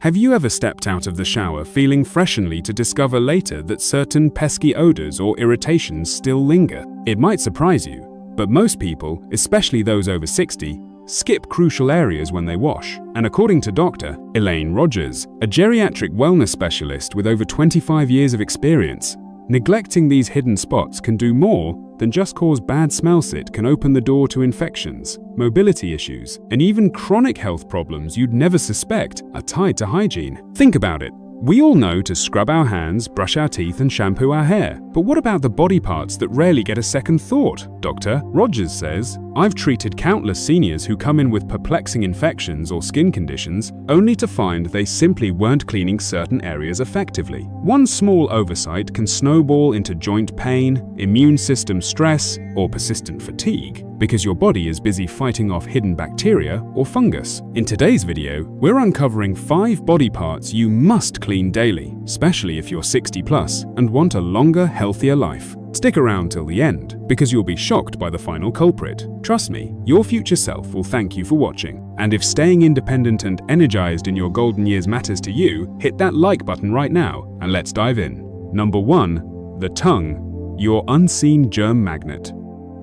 Have you ever stepped out of the shower feeling fresh only to discover later that certain pesky odors or irritations still linger? It might surprise you, but most people, especially those over 60, skip crucial areas when they wash. And according to Dr. Elaine Rogers, a geriatric wellness specialist with over 25 years of experience, neglecting these hidden spots can do more than just cause bad smells. It can open the door to infections, mobility issues, and even chronic health problems you'd never suspect are tied to hygiene. Think about it. We all know to scrub our hands, brush our teeth, and shampoo our hair. But what about the body parts that rarely get a second thought? Dr. Rogers says, "I've treated countless seniors who come in with perplexing infections or skin conditions, only to find they simply weren't cleaning certain areas effectively. One small oversight can snowball into joint pain, immune system stress, or persistent fatigue, because your body is busy fighting off hidden bacteria or fungus." In today's video, we're uncovering 5 body parts you must clean daily, especially if you're 60 plus and want a longer, healthier life. Stick around till the end, because you'll be shocked by the final culprit. Trust me, your future self will thank you for watching. And if staying independent and energized in your golden years matters to you, hit that like button right now, and let's dive in. Number 1. The tongue, your unseen germ magnet.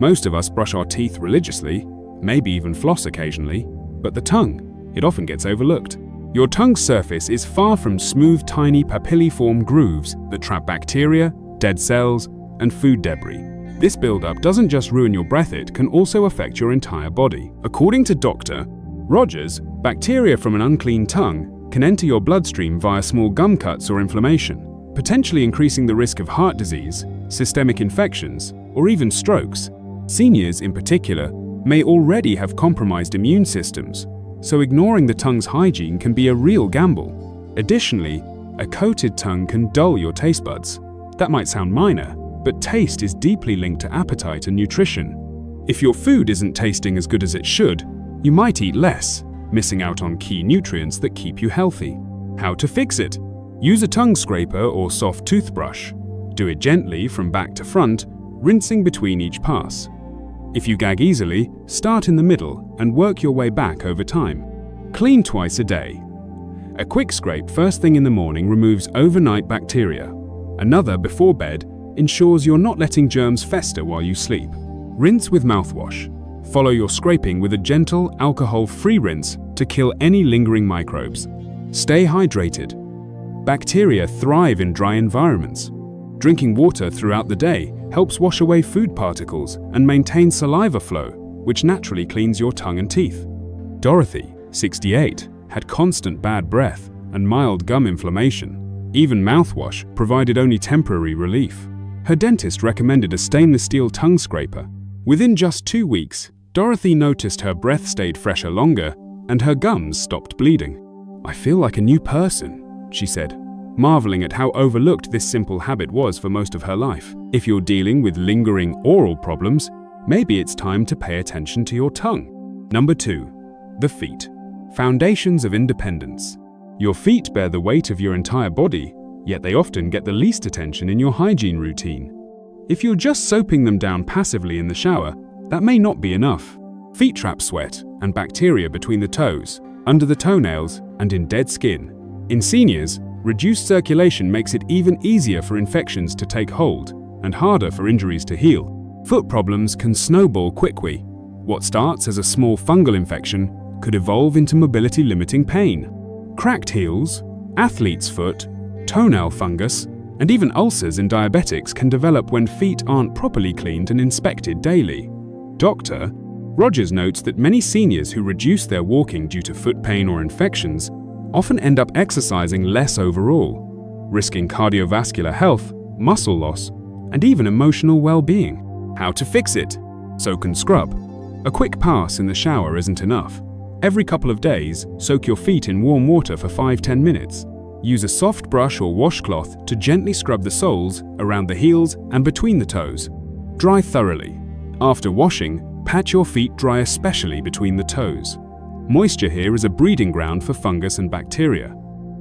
Most of us brush our teeth religiously, maybe even floss occasionally, but the tongue, it often gets overlooked. Your tongue's surface is far from smooth, tiny papilliform grooves that trap bacteria, dead cells, and food debris. This buildup doesn't just ruin your breath, it can also affect your entire body. According to Dr. Rogers, bacteria from an unclean tongue can enter your bloodstream via small gum cuts or inflammation, potentially increasing the risk of heart disease, systemic infections, or even strokes. Seniors, in particular, may already have compromised immune systems, so ignoring the tongue's hygiene can be a real gamble. Additionally, a coated tongue can dull your taste buds. That might sound minor, but taste is deeply linked to appetite and nutrition. If your food isn't tasting as good as it should, you might eat less, missing out on key nutrients that keep you healthy. How to fix it? Use a tongue scraper or soft toothbrush. Do it gently from back to front, rinsing between each pass. If you gag easily, start in the middle and work your way back over time. Clean twice a day. A quick scrape first thing in the morning removes overnight bacteria. Another before bed ensures you're not letting germs fester while you sleep. Rinse with mouthwash. Follow your scraping with a gentle, alcohol-free rinse to kill any lingering microbes. Stay hydrated. Bacteria thrive in dry environments. Drinking water throughout the day helps wash away food particles and maintain saliva flow, which naturally cleans your tongue and teeth. Dorothy, 68, had constant bad breath and mild gum inflammation. Even mouthwash provided only temporary relief. Her dentist recommended a stainless steel tongue scraper. Within just 2 weeks, Dorothy noticed her breath stayed fresher longer and her gums stopped bleeding. "I feel like a new person," she said, marveling at how overlooked this simple habit was for most of her life. If you're dealing with lingering oral problems, maybe it's time to pay attention to your tongue. Number 2. The feet. Foundations of independence. Your feet bear the weight of your entire body, yet they often get the least attention in your hygiene routine. If you're just soaping them down passively in the shower, that may not be enough. Feet trap sweat and bacteria between the toes, under the toenails, and in dead skin. In seniors, reduced circulation makes it even easier for infections to take hold and harder for injuries to heal. Foot problems can snowball quickly. What starts as a small fungal infection could evolve into mobility-limiting pain. Cracked heels, athlete's foot, toenail fungus, and even ulcers in diabetics can develop when feet aren't properly cleaned and inspected daily. Dr. Rogers notes that many seniors who reduce their walking due to foot pain or infections often end up exercising less overall, risking cardiovascular health, muscle loss, and even emotional well-being. How to fix it? Soak and scrub. A quick pass in the shower isn't enough. Every couple of days, soak your feet in warm water for 5–10 minutes. Use a soft brush or washcloth to gently scrub the soles, around the heels, and between the toes. Dry thoroughly. After washing, pat your feet dry, especially between the toes. Moisture here is a breeding ground for fungus and bacteria.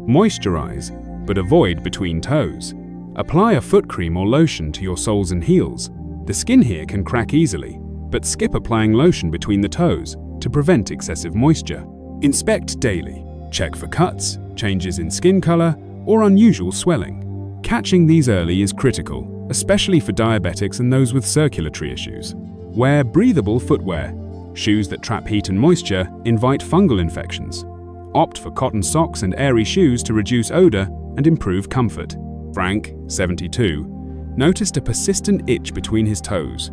Moisturize, but avoid between toes. Apply a foot cream or lotion to your soles and heels. The skin here can crack easily, but skip applying lotion between the toes to prevent excessive moisture. Inspect daily. Check for cuts, changes in skin color, or unusual swelling. Catching these early is critical, especially for diabetics and those with circulatory issues. Wear breathable footwear. Shoes that trap heat and moisture invite fungal infections. Opt for cotton socks and airy shoes to reduce odor and improve comfort. Frank, 72, noticed a persistent itch between his toes.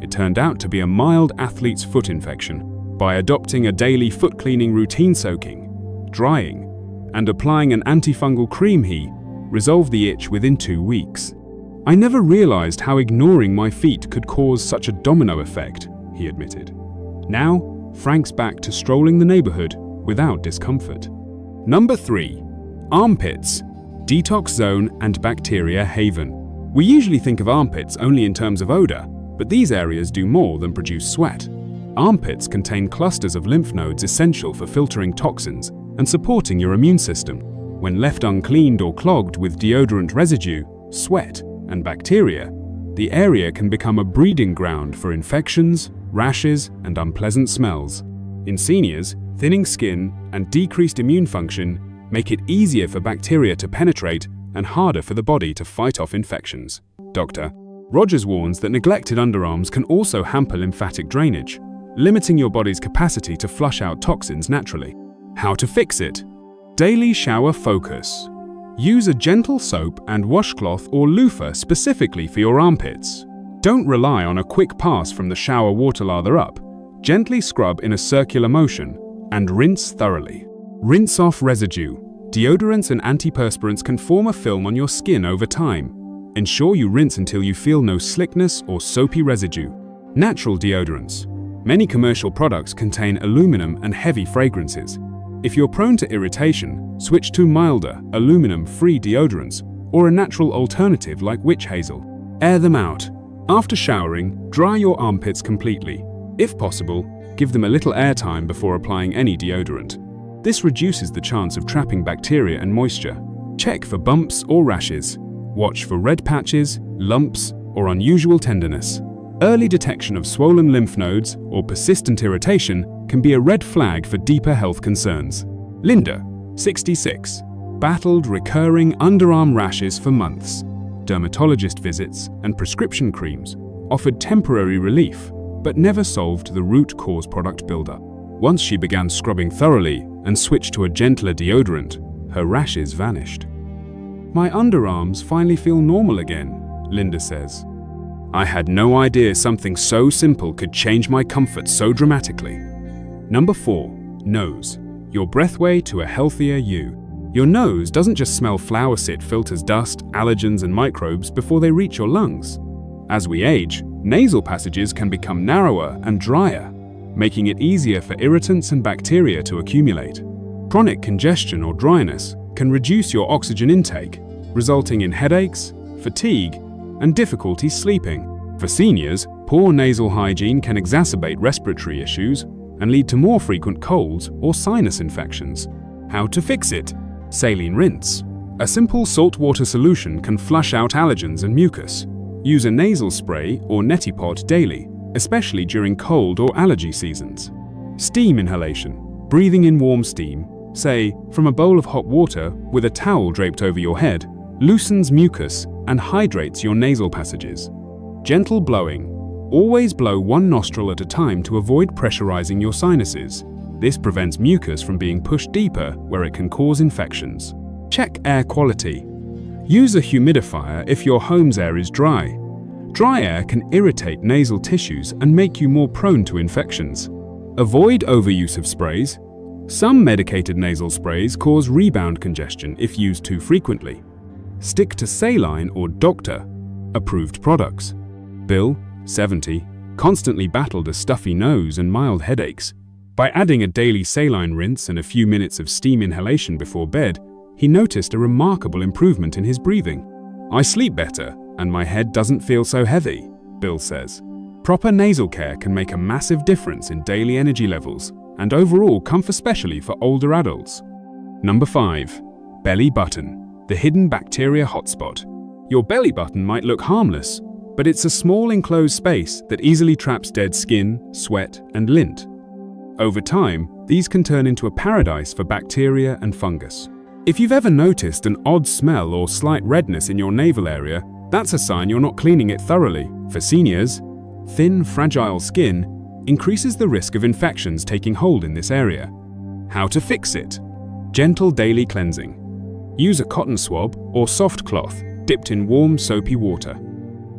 It turned out to be a mild athlete's foot infection. By adopting a daily foot cleaning routine, soaking, drying, and applying an antifungal cream, he resolved the itch within 2 weeks. I never realized how ignoring my feet could cause such a domino effect, he admitted. Now, Frank's back to strolling the neighborhood without discomfort. Number 3. Armpits, detox zone and bacteria haven. We usually think of armpits only in terms of odor, but these areas do more than produce sweat. Armpits contain clusters of lymph nodes essential for filtering toxins and supporting your immune system. When left uncleaned or clogged with deodorant residue, sweat, and bacteria, the area can become a breeding ground for infections, rashes, and unpleasant smells. In seniors, thinning skin and decreased immune function make it easier for bacteria to penetrate and harder for the body to fight off infections. Dr. Rogers warns that neglected underarms can also hamper lymphatic drainage, limiting your body's capacity to flush out toxins naturally. How to fix it? Daily shower focus. Use a gentle soap and washcloth or loofah specifically for your armpits. Don't rely on a quick pass from the shower water lather up. Gently scrub in a circular motion and rinse thoroughly. Rinse off residue. Deodorants and antiperspirants can form a film on your skin over time. Ensure you rinse until you feel no slickness or soapy residue. Natural deodorants. Many commercial products contain aluminum and heavy fragrances. If you're prone to irritation, switch to milder, aluminum-free deodorants or a natural alternative like witch hazel. Air them out. After showering, dry your armpits completely. If possible, give them a little airtime before applying any deodorant. This reduces the chance of trapping bacteria and moisture. Check for bumps or rashes. Watch for red patches, lumps, or unusual tenderness. Early detection of swollen lymph nodes or persistent irritation can be a red flag for deeper health concerns. Linda, 66, battled recurring underarm rashes for months. Dermatologist visits and prescription creams offered temporary relief, but never solved the root cause product buildup. Once she began scrubbing thoroughly and switched to a gentler deodorant, her rashes vanished. My underarms finally feel normal again, Linda says. I had no idea something so simple could change my comfort so dramatically. Number 4. Nose. Your breathway to a healthier you. Your nose doesn't just smell flowers, it filters dust, allergens, and microbes before they reach your lungs. As we age, nasal passages can become narrower and drier, making it easier for irritants and bacteria to accumulate. Chronic congestion or dryness can reduce your oxygen intake, resulting in headaches, fatigue, and difficulty sleeping. For seniors, poor nasal hygiene can exacerbate respiratory issues and lead to more frequent colds or sinus infections. How to fix it? Saline rinse. A simple saltwater solution can flush out allergens and mucus. Use a nasal spray or neti pot daily, especially during cold or allergy seasons. Steam inhalation. Breathing in warm steam, say from a bowl of hot water with a towel draped over your head, loosens mucus and hydrates your nasal passages. Gentle blowing. Always blow one nostril at a time to avoid pressurizing your sinuses. This prevents mucus from being pushed deeper where it can cause infections. Check air quality. Use a humidifier if your home's air is dry. Dry air can irritate nasal tissues and make you more prone to infections. Avoid overuse of sprays. Some medicated nasal sprays cause rebound congestion if used too frequently. Stick to saline or doctor-approved products. Bill, 70, constantly battled a stuffy nose and mild headaches. By adding a daily saline rinse and a few minutes of steam inhalation before bed, he noticed a remarkable improvement in his breathing. I sleep better, and my head doesn't feel so heavy, Bill says. Proper nasal care can make a massive difference in daily energy levels and overall comfort, especially for older adults. Number 5. Belly button. The hidden bacteria hotspot. Your belly button might look harmless, but it's a small enclosed space that easily traps dead skin, sweat, and lint. Over time, these can turn into a paradise for bacteria and fungus. If you've ever noticed an odd smell or slight redness in your navel area, that's a sign you're not cleaning it thoroughly. For seniors, thin, fragile skin increases the risk of infections taking hold in this area. How to fix it? Gentle daily cleansing. Use a cotton swab or soft cloth dipped in warm, soapy water.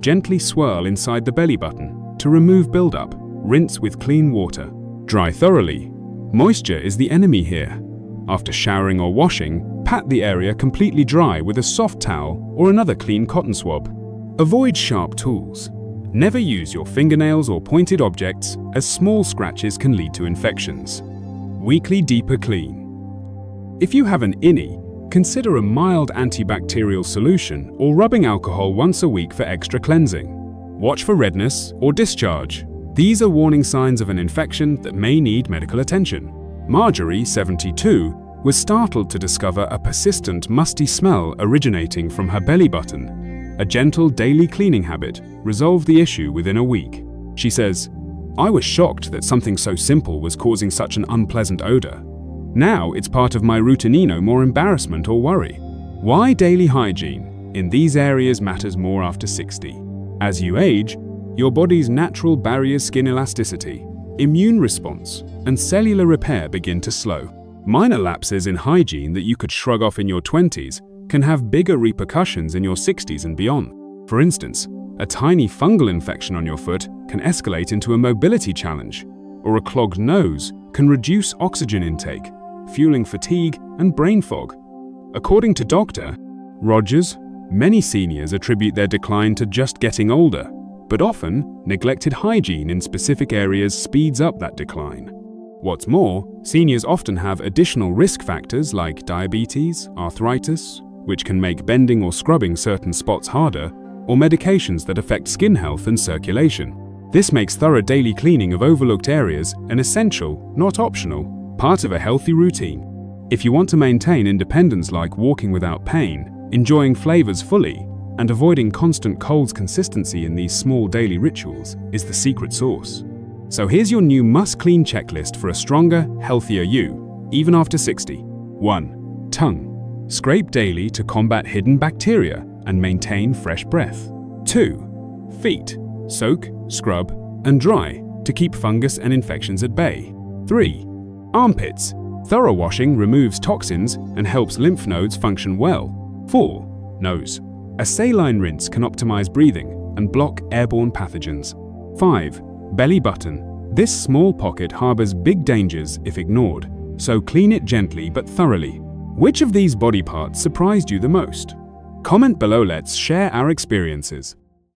Gently swirl inside the belly button to remove buildup. Rinse with clean water. Dry thoroughly. Moisture is the enemy here. After showering or washing, pat the area completely dry with a soft towel or another clean cotton swab. Avoid sharp tools. Never use your fingernails or pointed objects, as small scratches can lead to infections. Weekly deeper clean. If you have an INI, consider a mild antibacterial solution or rubbing alcohol once a week for extra cleansing. Watch for redness or discharge. These are warning signs of an infection that may need medical attention. Marjorie, 72, was startled to discover a persistent musty smell originating from her belly button. A gentle daily cleaning habit resolved the issue within a week. She says, "I was shocked that something so simple was causing such an unpleasant odor. Now it's part of my routine, no more embarrassment or worry." Why daily hygiene in these areas matters more after 60. As you age, your body's natural barriers, skin elasticity, immune response, and cellular repair begin to slow. Minor lapses in hygiene that you could shrug off in your 20s can have bigger repercussions in your 60s and beyond. For instance, a tiny fungal infection on your foot can escalate into a mobility challenge, or a clogged nose can reduce oxygen intake, fueling fatigue and brain fog. According to Dr. Rogers, many seniors attribute their decline to just getting older, but often, neglected hygiene in specific areas speeds up that decline. What's more, seniors often have additional risk factors like diabetes, arthritis, which can make bending or scrubbing certain spots harder, or medications that affect skin health and circulation. This makes thorough daily cleaning of overlooked areas an essential, not optional, part of a healthy routine. If you want to maintain independence like walking without pain, enjoying flavors fully, and avoiding constant colds, consistency in these small daily rituals is the secret sauce. So here's your new must-clean checklist for a stronger, healthier you, even after 60. 1. Tongue. Scrape daily to combat hidden bacteria and maintain fresh breath. 2. Feet. Soak, scrub, and dry to keep fungus and infections at bay. 3. Armpits. Thorough washing removes toxins and helps lymph nodes function well. 4. Nose. A saline rinse can optimize breathing and block airborne pathogens. 5. Belly button. This small pocket harbors big dangers if ignored, so clean it gently but thoroughly. Which of these body parts surprised you the most? Comment below, let's share our experiences.